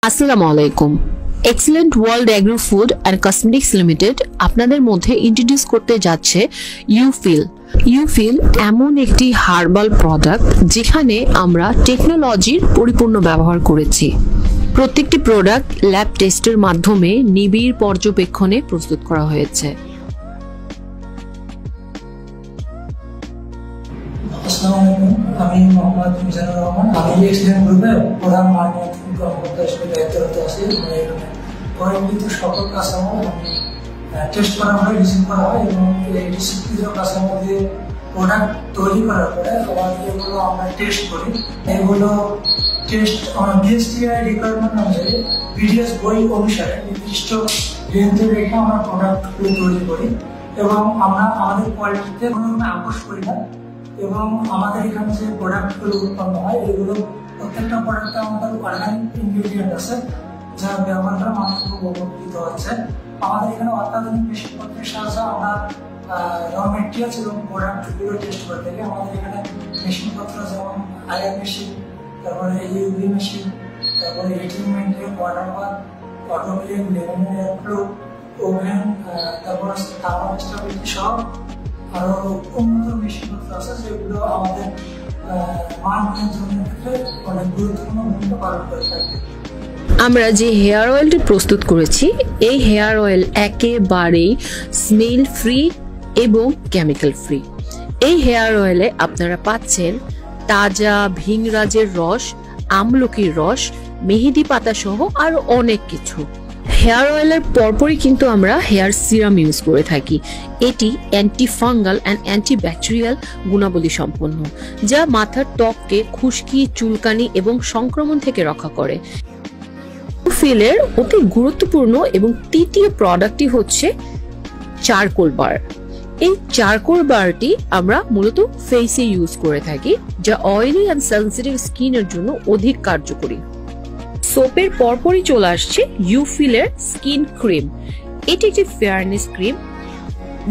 আসসালামু আলাইকুম। Excellent world agro food and cosmetics limited আপনাদের মধ্যে ইন্ট্রোডিউস করতে যাচ্ছে ইউফিল। ইউফিল এমন একটি হার্বাল প্রোডাক্ট যেখানে আমরা টেকনোলজির পরিপূর্ণ ব্যবহার করেছি। প্রত্যেকটি প্রোডাক্ট ল্যাব টেস্টের মাধ্যমে নিবিড় পর্যবেক্ষণে প্রস্তুত করা হয়েছে। আমি মোহাম্মদ মিজানুর রহমান। আমি এক্সিলেন্ট গ্রুপের প্রধান মার্কেটিং কর্মকর্তা হিসেবে দায়িত্বরত আছি। পরবর্তীতে সকল কাস্টমার আমি টেস্ট করা হয়, রিসিভ করা হয় এবং এই রিসিভকৃত কাস্টমারদের প্রোডাক্ট তৈরি করার পরে আবার এগুলো আমরা টেস্ট করি। এগুলো টেস্ট আমরা বিএসটিআই রিকোয়ারমেন্ট অনুযায়ী বিডিএস বই অনুসারে নির্দিষ্ট রেঞ্জে রেখে আমরা প্রোডাক্টগুলো তৈরি করি এবং আমরা আমাদের কোয়ালিটিতে কোনো আপোষ করি না। এবং আমাদের এখানে যে প্রোডাক্টগুলো উৎপন্ন হয় এগুলো প্রত্যেকটা প্রোডাক্টে আমাদের অনলাইন ইনগ্রেডিয়েন্ট আছে যা ব্যবহার করে মানুষ খুব উপকৃত হচ্ছে। আমাদের এখানে অত্যাধুনিক মেশিনপত্রের সাহায্যে আমরা র মেটেরিয়ালস এবং প্রোডাক্টগুলো টেস্ট করে থাকি। আমাদের এখানে মেশিনপত্র যেমন আয়ার মেশিন, তারপরে ইউভি মেশিন, তারপরে এটিমেন্টের water bath, autoclean, laminar airflow, oven, তারপর থার্মোস্ট্যাবিলিটি সহ আরো উন্নত মেশিনপত্র আছে যেগুলো আমাদের মান নিয়ন্ত্রণের ক্ষেত্রে অনেক গুরুত্বপূর্ণ ভূমিকা পালন করে থাকে। আমরা যে হেয়ার অয়েলটি প্রস্তুত করেছি এই হেয়ার অয়েল একেবারেই স্মেল ফ্রি এবং কেমিক্যাল ফ্রি। এই হেয়ার অয়েলে আপনারা পাচ্ছেন তাজা ভিংরাজের রস, আমলকির রস, মেহেদি পাতা সহ আরো অনেক কিছু। হেয়ার অয়েলের পরপরই কিন্তু আমরা হেয়ার সিরাম ইউজ করে থাকি। এটি anti fungal and anti bacterial গুণাবলী সম্পন্ন, যা মাথার ত্বককে খুশকি, চুলকানি এবং সংক্রমণ থেকে রক্ষা করে। ইউফিলের অতি গুরুত্বপূর্ণ এবং তৃতীয় প্রোডাক্টটি হচ্ছে চারকোল বার। এই চারকোল বারটি আমরা মূলত ফেসে ইউজ করে থাকি, যা অয়েলি অ্যান্ড সেনসিটিভ স্কিনের জন্য অধিক কার্যকরী। সোপের পরপরই চলে আসছে ইউফিলের স্কিন ক্রিম। এটি একটি ফেয়ারনেস ক্রিম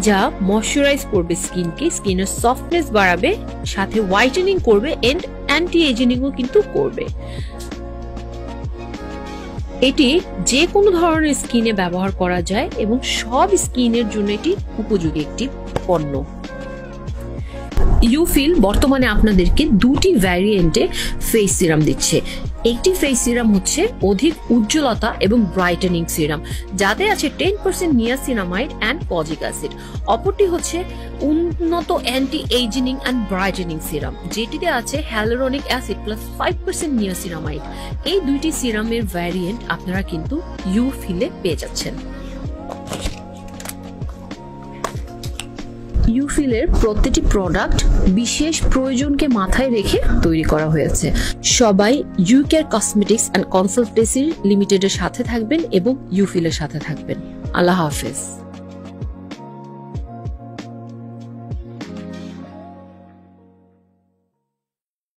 যা ময়শ্চারাইজ করবে স্কিনকে, স্কিনের সফটনেস বাড়াবে, সাথে হোয়াইটেনিং করবে এন্ড অ্যান্টি এজিংও কিন্তু করবে। এটি যে কোনো ধরনের স্কিনে ব্যবহার করা যায় এবং সব স্কিনের জন্য এটি উপযোগী একটি পণ্য। ইউফিল বর্তমানে আপনাদেরকে দুটি ভ্যারিয়েন্টে ফেস সিরাম দিচ্ছে। একটি ফেস সিরাম হচ্ছে অধিক উজ্জ্বলতা এবং ব্রাইটেনিং সিরাম, যাতে আছে 10% নিয়াসিনামাইড অ্যান্ড কজিক অ্যাসিড। অপরটি হচ্ছে উন্নত anti aging and brightening serum, যেটিতে আছে হ্যালুরনিক অ্যাসিড প্লাস 5% নিয়াসিনামাইড। এই দুইটি সিরামের ভ্যারিয়েন্ট আপনারা কিন্তু ইউফিলে পেয়ে যাচ্ছেন। ইউফিলের প্রতিটি প্রোডাক্ট বিশেষ প্রয়োজনকে মাথায় রেখে তৈরি করা হয়েছে। সবাই ইউকেয়ার কসমেটিক্স অ্যান্ড কনসালটেন্সি লিমিটেডের সাথে থাকবেন এবং ইউফিলের সাথে থাকবেন। আল্লাহ হাফেজ।